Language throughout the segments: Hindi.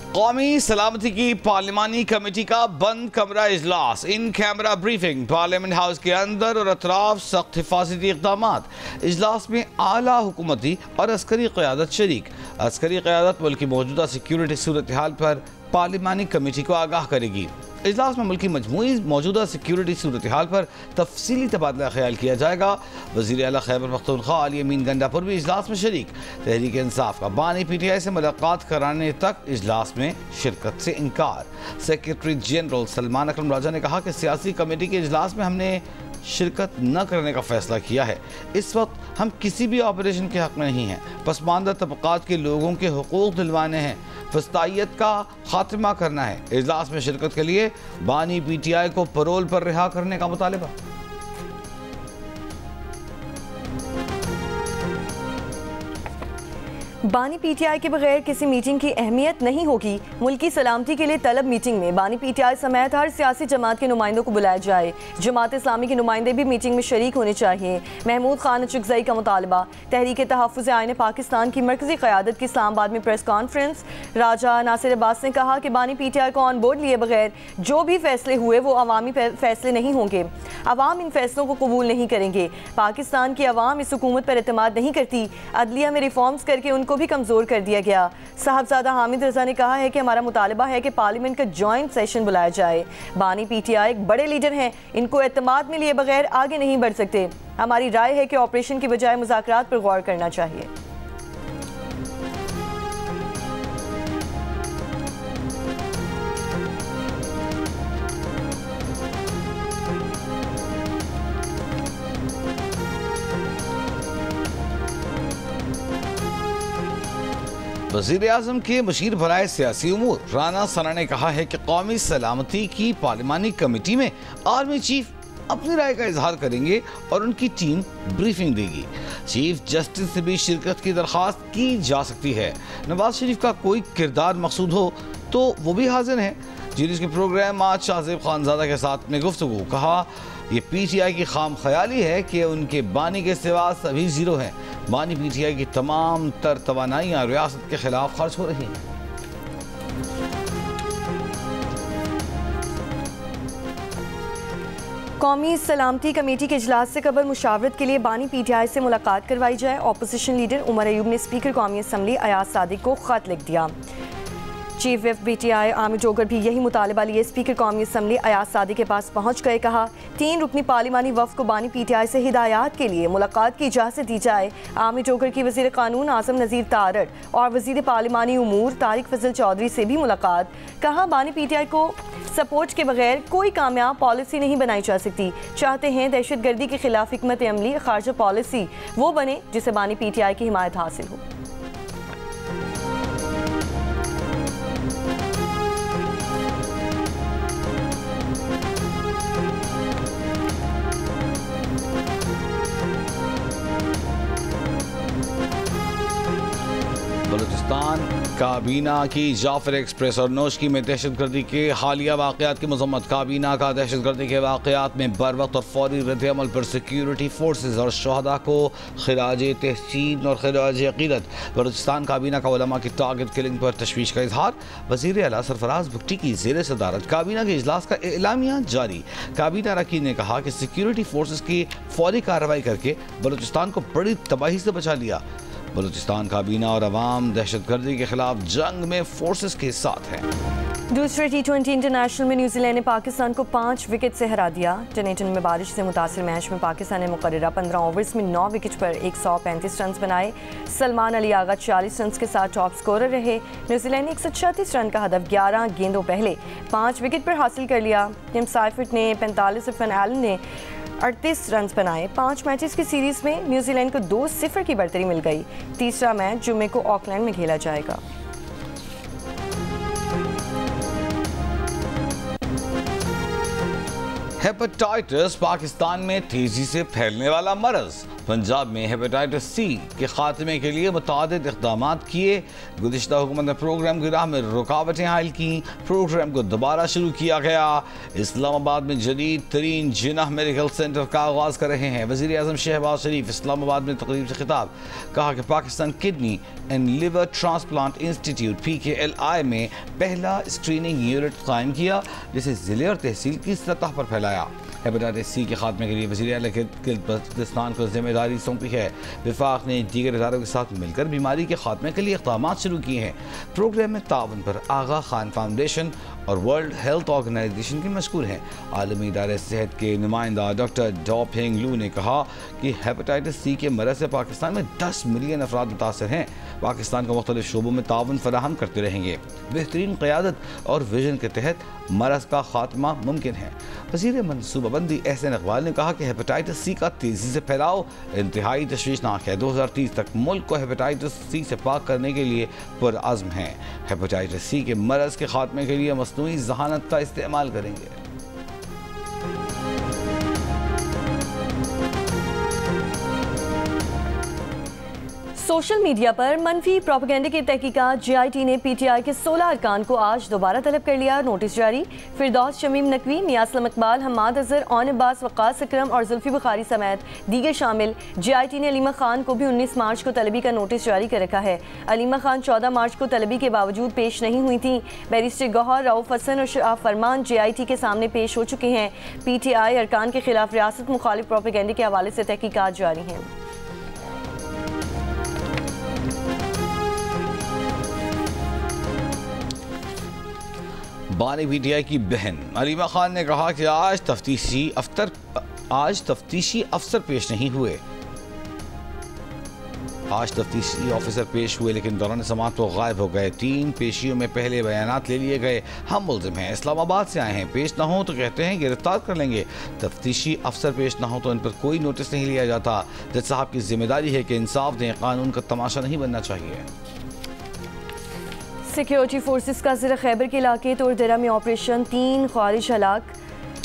कौमी सलामती की पार्लिमानी कमेटी का बंद कमरा इजलास, in camera briefing, parliament house के अंदर और अतराफ सख्त हिफाजती इक़दाम। इजलास में आला हुकूमती और अस्करी क़यादत शरीक। अस्करी क़यादत मुल्क की मौजूदा सिक्योरिटी सूरत हाल पर पार्लिमानी कमेटी को आगाह करेगी। इजलास में मुल्क की मजमूई मौजूदा सिक्योरिटी सूरत हाल पर तफसीली तबादला ख्याल किया जाएगा। वज़ीर आला खैबर पख्तूनख्वा अली अमीन गंडापुर भी इजलास में शरीक। तहरीक इंसाफ का बानी PTI से मुलाकात कराने तक इजलास में शिरकत से इनकार। सेक्रेटरी जनरल सलमान अकरम राजा ने कहा कि सियासी कमेटी के इजलास में हमने शिरकत न करने का फैसला किया है। इस वक्त हम किसी भी ऑपरेशन के हक में नहीं हैं। पसमानदा तबक़ात के लोगों के हुकूक दिलवाने हैं, फस्तायत का खात्मा करना है। इजलास में शिरकत के लिए बानी PTI को परोल पर रिहा करने का मुतालबा। बानी PTI के बगैर किसी मीटिंग की अहमियत नहीं होगी। मुल्की सलामती के लिए तलब मीटिंग में बानी PTI समेत हर सियासी जमात के नुमाइंदों को बुलाया जाए। जमात इस्लामी के नुमाइंदे भी मीटिंग में शरीक होने चाहिए। महमूद खान अचुकज़ई का मुतालबा। तहरीक तहफ़्फ़ुज़ आईन पाकिस्तान की मरकज़ी क़यादत की इस्लामाबाद में प्रेस कॉन्फ्रेंस। राजा नासिर अब्बास ने कहा कि बानी PTI को ऑन बोर्ड लिए बगैर जो भी फैसले हुए वो अवामी फैसले नहीं होंगे। अवाम इन फैसलों को कबूल नहीं करेंगे। पाकिस्तान की अवाम इस हुकूमत पर एतमाद नहीं करती। अदलिया में रिफॉर्म्स करके उनको भी कमज़ोर कर दिया गया। साहबजादा हामिद रजा ने कहा है कि हमारा मुतालबा है कि पार्लियामेंट का जॉइंट सेशन बुलाया जाए। बानी PTI एक बड़े लीडर हैं, इनको एतमाद में लिए बगैर आगे नहीं बढ़ सकते। हमारी राय है कि ऑपरेशन की बजाय मुज़ाकरात पर गौर करना चाहिए। वज़ीर आज़म के मशीर भराए सियासी उमूर राना सना ने कहा है कि कौमी सलामती की पार्लिमानी कमेटी में आर्मी चीफ अपनी राय का इजहार करेंगे और उनकी टीम ब्रीफिंग देगी। चीफ जस्टिस से भी शिरकत की दरख्वास्त की जा सकती है। नवाज शरीफ का कोई किरदार मकसूद हो तो वो भी हाजिर हैं। जीनिस के प्रोग्राम आज शाहज़ेब खानज़ादा के साथ में गुफ्तगू। कहा ये PTI की खाम ख्याली है कि उनके बानी के सिवा सभी जीरो हैं। बानी PTI की तमाम तर तवानाइयाँ रियासत के खिलाफ खर्च हो रही हैं। कौमी सलामती कमेटी के इजलास से कबल मुशावरत के लिए बानी PTI से मुलाकात करवाई जाए। अपोजिशन लीडर उमर अयूब ने स्पीकर कौमी असम्बली अयाज सादिक को खत लिख दिया। चीफ विप PTI आमिर जोगर भी यही मुतालबा लिए स्पीकर कौमी असम्बली अयाज सादिक के पास पहुंच गए। कहा 3 रुकनी पार्लिमानी वफ़द को बानी PTI से हिदायत के लिए मुलाकात की इजाज़त दी जाए। आमिर जोगर की वज़ीर कानून आज़म नज़ीर तारड़ और वज़ीर पार्लिमानी उमूर तारिक फजल चौधरी से भी मुलाकात। कहा बानी PTI को सपोर्ट के बगैर कोई कामयाब पॉलिसी नहीं बनाई जा सकती। चाहते हैं दहशत गर्दी के खिलाफ हिकमत अमली खारजा पॉलिसी वो बने जिसे बानी PTI की हिमायत हासिल हो। बलूचिस्तान काबीना की जाफर एक्सप्रेस और नौशकी में दहशतगर्दी के हालिया वाक़यात की मज़म्मत। काबीना का दहशतगर्दी के वाक़यात में बर वक्त और फौरी रद्द-ए-अमल पर सिक्योरिटी फोर्सेज और शहदा को खिराज तहसीन और खिराज अक़ीदत। बलूचिस्तान काबीना का उलमा की टारगेट किलिंग पर तशवीश का इजहार। वज़ीर आला सरफराज भुट्टी की ज़ेर सदारत काबीना के इजलास का एलामिया जारी। काबीना अरकान ने कहा कि सिक्योरिटी फोर्सेज की फौरी कार्रवाई करके बलूचिस्तान को बड़ी तबाही से बचा लिया। बलूचिस्तान काबीना और अवाम दहशतगर्दी के खिलाफ जंग में फोर्सेस के साथ हैं। दूसरे T20 इंटरनेशनल में न्यूजीलैंड ने पाकिस्तान को 5 विकेट से हरा दिया। टनेटन में बारिश से मुतासिर मैच में पाकिस्तान ने मुकर्ररा 15 ओवर्स में 9 विकेट पर 135 रन बनाए। सलमान अली आगा 40 रन के साथ टॉप स्कोरर रहे। न्यूजीलैंड ने 136 रन का हदफ 11 गेंदों पहले 5 विकेट पर हासिल कर लिया। टिम साइफर्ट ने 45, इरफान एलन ने 38 रन बनाए। 5 मैचेस की सीरीज में न्यूजीलैंड को 2-0 की बढ़तरी मिल गई। तीसरा मैच जुम्मे को ऑकलैंड में खेला जाएगा। हेपेटाइटिस पाकिस्तान में तेजी से फैलने वाला मरज। पंजाब में हेपेटाइटिस सी के खात्मे के लिए मुतादिद इक़दाम किए। गुज़िश्ता हुकूमत ने प्रोग्राम की राह में रुकावटें हायल की। प्रोग्राम को दोबारा शुरू किया गया। इस्लामाबाद में जदीद तरीन जिन्ना मेडिकल सेंटर का आगाज़ कर रहे हैं। वज़ीर आज़म शहबाज शरीफ इस्लामाबाद में तकरीब से खिताब, कहा कि Pakistan kidney and liver transplant institute PKLI में पहला स्क्रीनिंग यूनिट कायम किया, जिसे ज़िले और तहसील की सतह पर फैलाया। हेपेटाइटिस सी के खात्मे के लिए वज़ीर आला बल्तिस्तान को जिम्मेदारी सौंपी है। वफाक ने दीगर इदारों के साथ मिलकर बीमारी के खात्मे के लिए इक़दाम शुरू किए हैं। प्रोग्राम में ताउन पर आगा खान फाउंडेशन और वर्ल्ड हेल्थ ऑर्गेनाइजेशन के मशकूर हैं। आलमी इदारे सेहत के नुमाइंदा डॉक्टर डॉ फेंग लू ने कहा कि हेपेटाइटिस सी के मरज़ से पाकिस्तान में 10 मिलियन अफराद मुतासर हैं। पाकिस्तान को मुख्तलिफ शोबों में ताउन फराहम करते रहेंगे। बेहतरीन क़यादत और विजन के तहत मरज़ का खात्मा मुमकिन है। वज़ीर मनसूबाबंदी एहसन इकबाल ने कहा कि हेपेटाइटिस सी का तेज़ी से फैलाव इंतहाई तशवीशनाक है। 2030 तक मुल्क को हेपेटाइटिस सी से पाक करने के लिए पुरअज़्म है। हेपेटाइटिस सी के मरज़ के खात्मे के लिए मसनूई ज़हानत का इस्तेमाल करेंगे। सोशल मीडिया पर मनफी प्रोपेगेंडा की तहकीकात JIT ने PTI के 16 अरकान को आज दोबारा तलब कर लिया। नोटिस जारी। फिरदौस शमीम नकवी, नियासलम इकबाल, हम्माद अजहर, औन अब्बास, वक़ास अकरम और जुल्फी बुखारी समेत दीगर शामिल। JIT ने अलीमा खान को भी 19 मार्च को तलबी का नोटिस जारी कर रखा है। अलीमा खान 14 मार्च को तलबी के बावजूद पेश नहीं हुई थी। बैरिस्टर गौहर, रऊफ हसन और शराफ फरमान JIT के सामने पेश हो चुके हैं। PTI अरकान के खिलाफ रियासत मुखालिफ प्रोपेगेंडे के हवाले से तहकीकात जारी हैं। बानी PTI की बहन अलीमा खान ने कहा कि आज तफ्तीशी अफसर पेश नहीं हुए। आज तफ्तीशी ऑफिसर पेश हुए लेकिन दौरान समाअत तो गायब हो गए। 3 पेशियों में पहले बयानात ले लिए गए। हम मुल्ज़िम हैं, इस्लामाबाद से आए हैं, पेश ना हो तो कहते हैं गिरफ्तार कर लेंगे। तफ्तीशी अफसर पेश ना हो तो इन पर कोई नोटिस नहीं लिया जाता। जज साहब की जिम्मेदारी है कि इंसाफ दें, कानून का तमाशा नहीं बनना चाहिए। सिक्योरिटी फोर्सेस का ज़िला खैबर के इलाके तोड़दरा में ऑपरेशन, 3 ख्वारिज हलाक।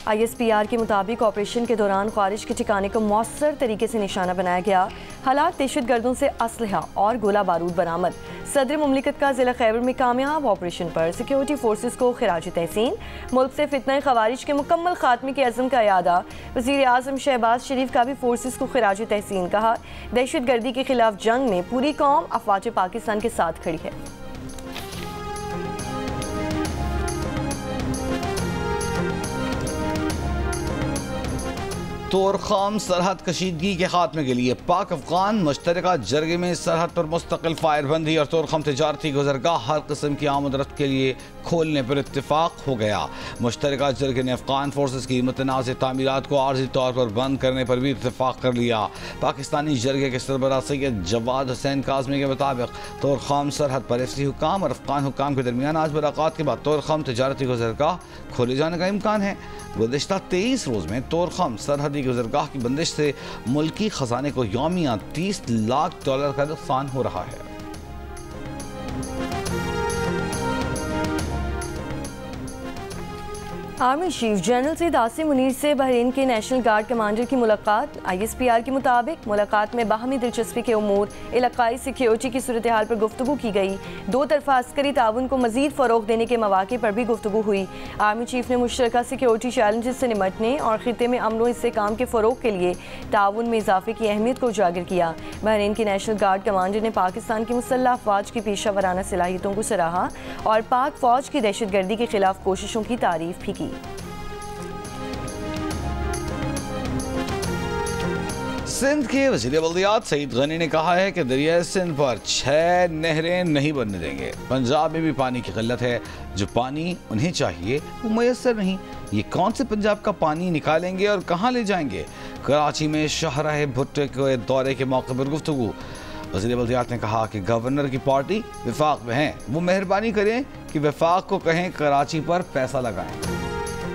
ISPR के मुताबिक ऑपरेशन के दौरान ख्वारिज के ठिकाने को मौसर तरीके से निशाना बनाया गया। हालात दहशत गर्दों से असलहा और गोला बारूद बरामद। सदर मुमलिकत का ज़िला खैबर में कामयाब ऑपरेशन पर सिक्योरिटी फोर्सेस को खिराज तहसीन। मुल्क से फितना ख्वारिज के मुकम्मल खात्मे के अज़म का यादा। वज़ीर आज़म शहबाज शरीफ का भी फोर्सेस को खिराज तहसीन। कहा, दहशत गर्दी के खिलाफ जंग में पूरी कौम अफवाज पाकिस्तान के साथ खड़ी है। तोरखाम सरहद कशीदगी के खात्मे के लिए पाक अफगान मुश्तरका जरगे में सरहद पर मुस्तकिल फायरबंदी और तोरखाम तजारती गुजरगाह हर किस्म की आमद रफ्त के लिए खोलने पर इत्तेफाक हो गया। मुश्तरका जरगे ने अफगान फोर्सेस की मुतनाज़ तामीरात को आर्जी तौर पर बंद करने पर भी इत्तेफाक कर लिया। पाकिस्तानी जरगे के सरबराह सैयद जवाद हुसैन काज़मी के मुताबिक तोरखाम सरहद पर FC हुकाम और अफगान हुकाम के दरमियान आज मुलाकात के बाद तोरखाम तजारती गुजरगाह खोले जाने का इम्कान है। गुज़िश्ता 23 रोज़ में तोरखाम सरहदी गुजरगाह की बंदिश से मुल्की खजाने को यौमिया $30 लाख का नुकसान हो रहा है। Army chief general Syed Asim Munir से बहरीन के नेशनल गार्ड कमांडर की मुलाकात। ISPR के मुताबिक मुलाकात में बाहमी दिलचस्पी के उमूर, इलाकाई सिक्योरिटी की सूरत हाल पर गुफ्तगू की गई। 2 तरफा अस्करी ताउन को मजीद फ़रोग देने के मौके पर भी गुफ्तगू हुई। आर्मी चीफ ने मुश्तरका सिक्योरिटी चैलेंजेस से निमटने और खिते में अमन व इस्तेहकाम के फ़रोग के लिए ताउन में इजाफे की अहमियत को उजागर किया। बहरीन के नेशनल गार्ड कमांडर ने पाकिस्तान की मुसल्लह अफवाज की पेशा वराना सलाहियतों को सराहा और पाक फ़ौज की दहशत गर्दी के खिलाफ कोशिशों की तारीफ भी की। सिंध के वज़ीर बल्दियात सईद गनी ने कहा है कि दरिया सिंध पर 6 नहरें नहीं बनने देंगे। पंजाब में भी पानी की किल्लत है। जो पानी उन्हें चाहिए वो मैसर नहीं। ये कौन से पंजाब का पानी निकालेंगे और कहाँ ले जाएंगे? कराची में शाहराह भुट्टो के दौरे के मौके पर गुफ्तगू। वज़ीर बल्दियात ने कहा कि गवर्नर की पार्टी वफाक में है, वो मेहरबानी करें कि वफाक को कहें कराची पर पैसा लगाएं।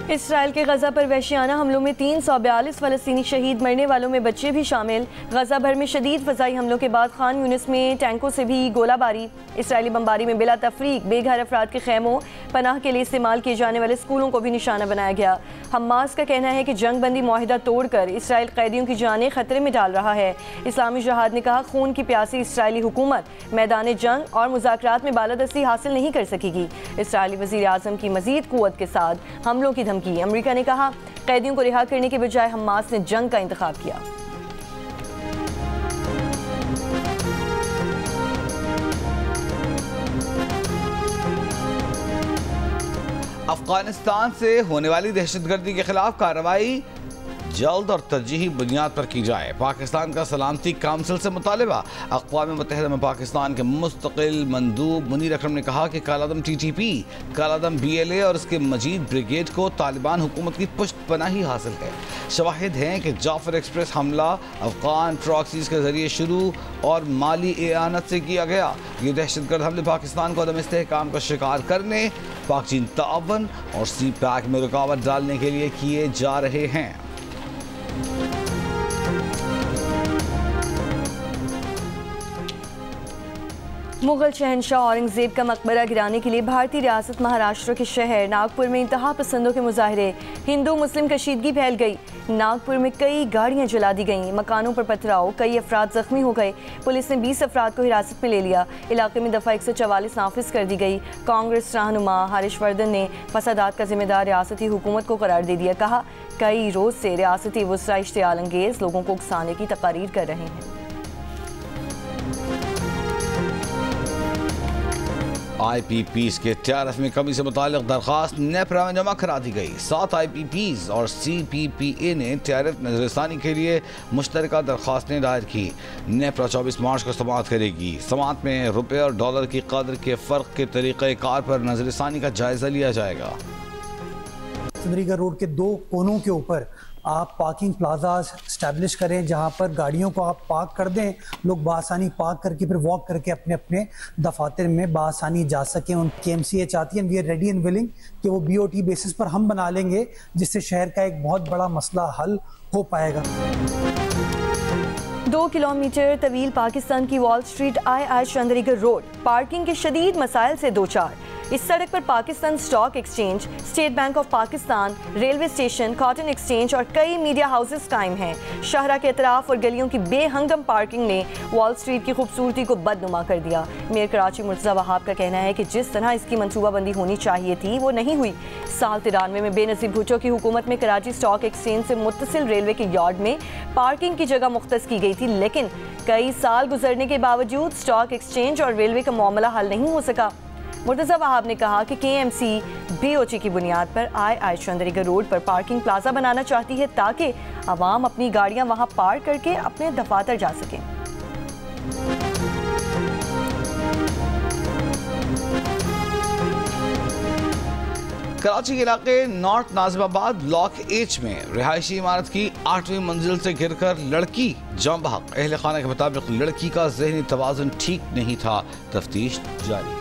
इसराइल के गजा पर वहशियाना हमलों में 342 फ़लस्तीनी शहीद, मरने वालों में बच्चे भी शामिल। गजा भर में शदीद फ़ज़ाई हमलों के बाद खान यूनिस में टैंकों से भी गोलाबारी। इसराइली बमबारी में बिला तफरीक बेघर अफराद के खैमों, पनाह के लिए इस्तेमाल किए जाने वाले स्कूलों को भी निशाना बनाया गया। हमास का कहना है कि जंग बंदी मुआहिदा तोड़कर इसराइल कैदियों की जानें खतरे में डाल रहा है। इस्लामी जहाद ने कहा, खून की प्यासी इसराइली हुकूमत मैदान जंग और मुज़ाकरात में बालादस्ती हासिल नहीं कर सकेगी। इसराइली वज़ीर आज़म की मज़ीद क़ुव्वत के साथ हमलों की धमकी। अमेरिका ने कहा, कैदियों को रिहा करने के बजाय हमास ने जंग का इंतखाब किया। अफगानिस्तान से होने वाली दहशतगर्दी के खिलाफ कार्रवाई जल्द और तरजीही बुनियाद पर की जाए। पाकिस्तान का सलामती काउंसिल से मुतालबा। अक़वाम मुत्तहिदा में पाकिस्तान के मुस्तकिल मंदूब मुनीर अकरम ने कहा कि कालादम TTP, कालादम BLA और उसके मजीद ब्रिगेड को तालिबान हुकूमत की पुश्तपनाही हासिल है। शवाहिद हैं कि जाफर एक्सप्रेस हमला अफगान प्रॉक्सीज के जरिए शुरू और माली एआनत से किया गया। ये दहशतगर्द हमले पाकिस्तान को अदम इस्तेहकाम का शिकार करने, पाक चीन ताअवन और CPAC में रुकावट डालने के लिए किए जा रहे हैं। मुगल शहनशाह औरंगजेब का मकबरा गिराने के लिए भारतीय रियासत महाराष्ट्र के शहर नागपुर में इंतहा पसंदों के मुजाहरे। हिंदू मुस्लिम कशीदगी फैल गई। नागपुर में कई गाड़ियां जला दी गईं, मकानों पर पथराव, कई अफराद जख्मी हो गए। पुलिस ने 20 अफराद को हिरासत में ले लिया। इलाके में दफ़ा 144 नाफिज कर दी गई। कांग्रेस रहनुमा हर्षवर्धन ने फसादात का जिम्मेदार रियासती हुकूमत को करार दे दिया। कहा, कई रोज से रियासती वुज़रा इश्तियाल अंगेज लोगों को उकसाने की तकारीर कर रहे हैं। IPPs के TRF में कमी से मुतालिक दरख्वास्त नेपरा में जमा करा दी गई। 7 IPPs और CPPA ने TRF नजरसानी के लिए मुश्तरका दरख्वास्तें दायर की। नेपरा 24 मार्च को समाअत करेगी। समाअत में रुपये और डॉलर की कदर के फ़र्क के तरीक़ेकार पर नजरसानी का जायज़ा लिया जाएगा। चंद्रीगढ़ रोड के 2 कोनों के ऊपर आप पार्किंग प्लाजा स्टैब्लिश करें, जहां पर गाड़ियों को आप पार्क कर दें, लोग बासानी पार्क करके फिर वॉक करके अपने अपने दफातर में बासानी जा सकें। उन KMCA चाहती है, we are ready and willing कि वो BOT बेसिस पर हम बना लेंगे, जिससे शहर का एक बहुत बड़ा मसला हल हो पाएगा। 2 किलोमीटर तवील पाकिस्तान की वॉल स्ट्रीट आई चंद्रीगढ़ रोड पार्किंग के शदीद मसाइल से दो चार। इस सड़क पर Pakistan stock exchange, state bank of Pakistan, railway station, cotton exchange और कई मीडिया हाउसेस कायम हैं। शहरा के अतराफ और गलियों की बेहंगम पार्किंग ने वॉल स्ट्रीट की खूबसूरती को बदनुमा कर दिया। मेयर कराची मुर्तज़ा वहाब का कहना है कि जिस तरह इसकी मनसूबाबंदी होनी चाहिए थी वो नहीं हुई। साल 93 में बेनज़ीर भुट्टो की हुकूमत में कराची स्टॉक एक्सचेंज से मुत्तसिल रेलवे के यार्ड में पार्किंग की जगह मुख्तस की गई थी, लेकिन कई साल गुजरने के बावजूद स्टॉक एक्सचेंज और रेलवे का मामला हल नहीं हो सका। मुर्तज़ा वहाब ने कहा कि KMC BOT की बुनियाद पर आई चंद्रीगढ़ रोड पर पार्किंग प्लाजा बनाना चाहती है ताकि आवाम अपनी गाड़ियां वहां पार्क करके अपने दफातर जा सकें। कराची के इलाके नॉर्थ नाजिमाबाद ब्लॉक H में रिहायशी इमारत की 8वीं मंजिल से गिरकर लड़की जान बहक। अहले खाना के मुताबिक लड़की का ज़हनी तवाज़ुन ठीक नहीं था। तफ्तीश जारी।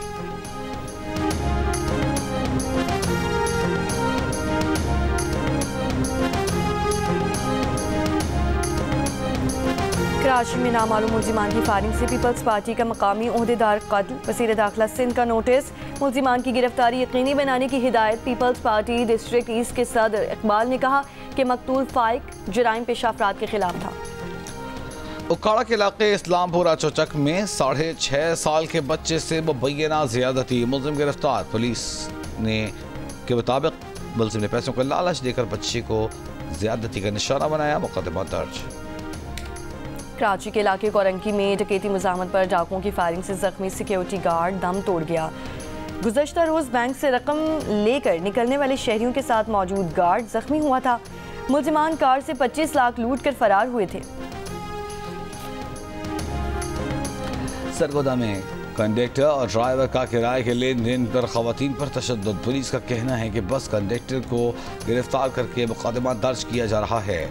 कराची में नामालूम मुल्जिमान की फायरिंग से पीपल्स पार्टी का मकामी ओहदेदार कत्ल। वज़ीर दाखिला सिंध का नोटिस। मुल्जिमान की गिरफ्तारी यकीनी बनाने की हिदायत। पीपल्स पार्टी डिस्ट्रिक्ट ईस्ट के सदर इकबाल ने कहा कि मकतूल फाइक जराइम पेशा अफराद के खिलाफ था। उकाड़ा के इलाके इस्लामपुरा चौचक में 6.5 साल के बच्चे से मुबैना ज़्यादती। मुल्जिम गिरफ्तार। पुलिस ने के मुताबिक मुल्जिम ने पैसों का लालच देकर बच्चे को ज़्यादती का निशाना बनाया। मुकदमा दर्ज। कराची के इलाके कोरंकी में डकैती मुज़ाहमत पर डाकुओं की फायरिंग से जख्मी सिक्योरिटी गार्ड दम तोड़ गया। गुज़श्ता रोज़ बैंक से रकम लेकर निकलने वाले शहरियों के साथ मौजूद गार्ड जख्मी हुआ था। मुल्जिमान कार से 25 लाख लूट कर फरार हुए थे। सरगोदा में कंडक्टर और ड्राइवर का किराए के लेन देन पर खवातीन पर तशद्दुद। पुलिस का कहना है कि बस कंडक्टर को गिरफ्तार करके मुकदमा दर्ज किया जा रहा है।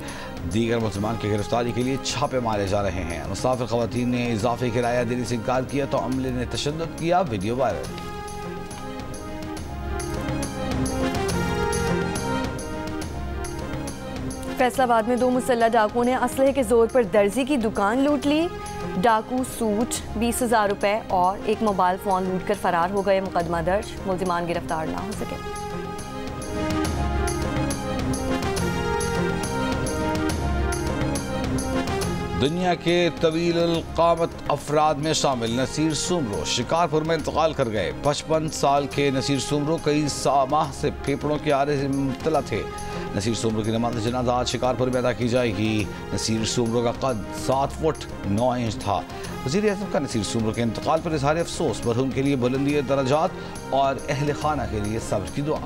दीगर मुसलमान की गिरफ्तारी के लिए छापे मारे जा रहे हैं। मुसाफिर खवातीन ने इजाफी किराया देने से इनकार किया तो अमले ने तशद्दुद किया। Video viral. फैसलाबाद में 2 मुसल्लह डाकुओं ने असलहे के जोर पर दर्जी की दुकान लूट ली। डाकू सूट 20,000 रुपए और एक मोबाइल फ़ोन लूट कर फरार हो गए। मुकदमा दर्ज, मुल्जिमान गिरफ्तार ना हो सके। दुनिया के तवील क़ामत अफराद में शामिल नसीर सुमरो शिकारपुर में इंतकाल कर गए। 55 साल के नसीर सुमरो कई माह से फेफड़ों के आरे में मुब्तला थे। नसीर सुमरो की नमाज जनाजा आज शिकारपुर में अदा की जाएगी। नसीर सुमरो का कद 7 फुट 9 इंच था। वज़ीर आज़म का नसीर सुमरो के इंतकाल पर इज़हार अफसोस, मरहूम के लिए बुलंदी दर्जात और अहल खाना के लिए सब्र की दुआ।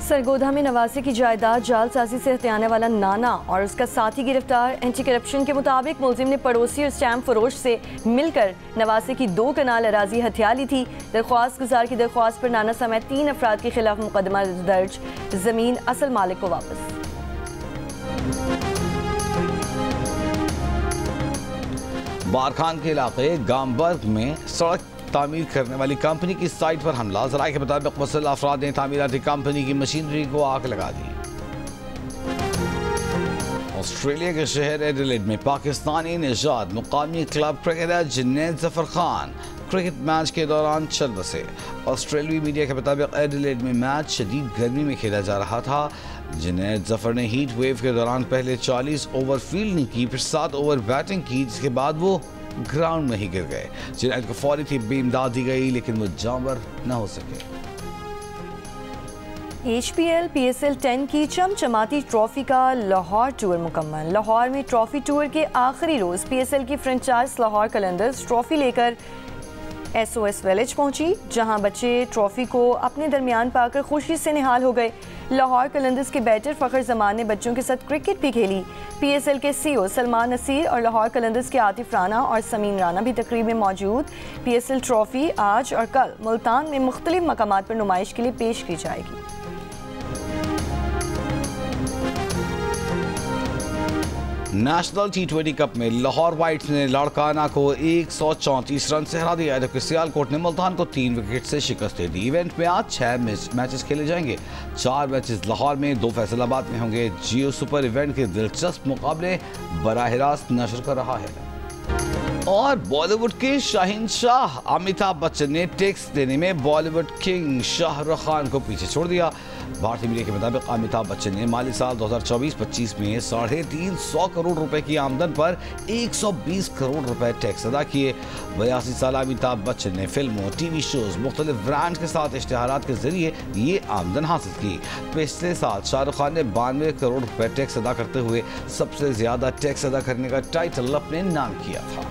सरगोधा में नवासे की जायदाद जालसाजी से हथियाने वाला नाना और उसका साथी गिरफ्तार। एंटी करप्शन के मुताबिक मुलजिम ने पड़ोसी और स्टैम्प फरोश से मिलकर नवासे की 2 कनाल अराजी हथिया ली थी। दरख्वास्त गुजार की दरख्वास्त पर नाना समेत 3 अफराद के खिलाफ मुकदमा दर्ज। जमीन असल मालिक को वापस। बारखान के इलाके गामबर्ग में सड़क तामीर करने वाली कंपनी की साइट पर हमला। ज़राए के मुताबिक मुसल्लह अफराद ने तामीराती कंपनी की मशीनरी को आग लगा दी। ऑस्ट्रेलिया के शहर एडिलेड में पाकिस्तानी निजात मुकामी club cricketer Junaid Zafar Khan cricket match के दौरान चल बसे। ऑस्ट्रेलियाई मीडिया के मुताबिक एडिलेड में मैच शदीद गर्मी में खेला जा रहा था। जुनैद जफर ने हीट वेव के दौरान पहले 40 ओवर फील्डिंग की, फिर 7 ओवर बैटिंग की, जिसके बाद वो ग्राउंड में ही गिर गए। जुनैद को फौरी थी इमदाद दी गई, लेकिन वो जानवर न हो सके। HPL PSL 10 की चमचमाती ट्रॉफी का लाहौर टूर मुकम्मल। लाहौर में ट्रॉफी टूर के आखिरी रोज PSL की फ्रेंचाइज लाहौर कलंदर्स ट्रॉफी लेकर SOS विलेज पहुंची, जहां बच्चे ट्रॉफी को अपने दरमियान पाकर खुशी से निहाल हो गए। लाहौर कलंदर्स के बैटर फ़खर जमान ने बच्चों के साथ क्रिकेट भी खेली। PSL के CEO सलमान नसीर और लाहौर कलंदर्स के आतिफ राना और समीन राना भी तकरीब में मौजूद। PSL ट्रॉफी आज और कल मुल्तान में मुख्तलिफ मकामात पर नुमाइश के लिए पेश की जाएगी। नेशनल T20 कप में लाहौर वाइट्स ने लाड़काना को 134 रन से हरा दिया, जबकि सियालकोट ने मुल्तान को 3 विकेट से शिकस्त दे दी। इवेंट में आज 6 मैचेस खेले जाएंगे। 4 मैचेस लाहौर में, 2 फैसलाबाद में होंगे। जियो सुपर इवेंट के दिलचस्प मुकाबले बराह रास्त नशर कर रहा है। और बॉलीवुड के शहंशाह अमिताभ बच्चन ने टैक्स देने में बॉलीवुड किंग शाहरुख खान को पीछे छोड़ दिया। भारतीय मीडिया के मुताबिक अमिताभ बच्चन ने माली साल 2024-25 में 350 करोड़ रुपए की आमदन पर 120 करोड़ रुपए टैक्स अदा किए। 82 साल अमिताभ बच्चन ने फिल्मों, टीवी शोज, मुख्तलिफ ब्रांड के साथ इश्तिहारात के जरिए ये आमदन हासिल की। पिछले साल शाहरुख खान ने 92 करोड़ रुपए टैक्स अदा करते हुए सबसे ज्यादा टैक्स अदा करने का टाइटल अपने नाम किया था।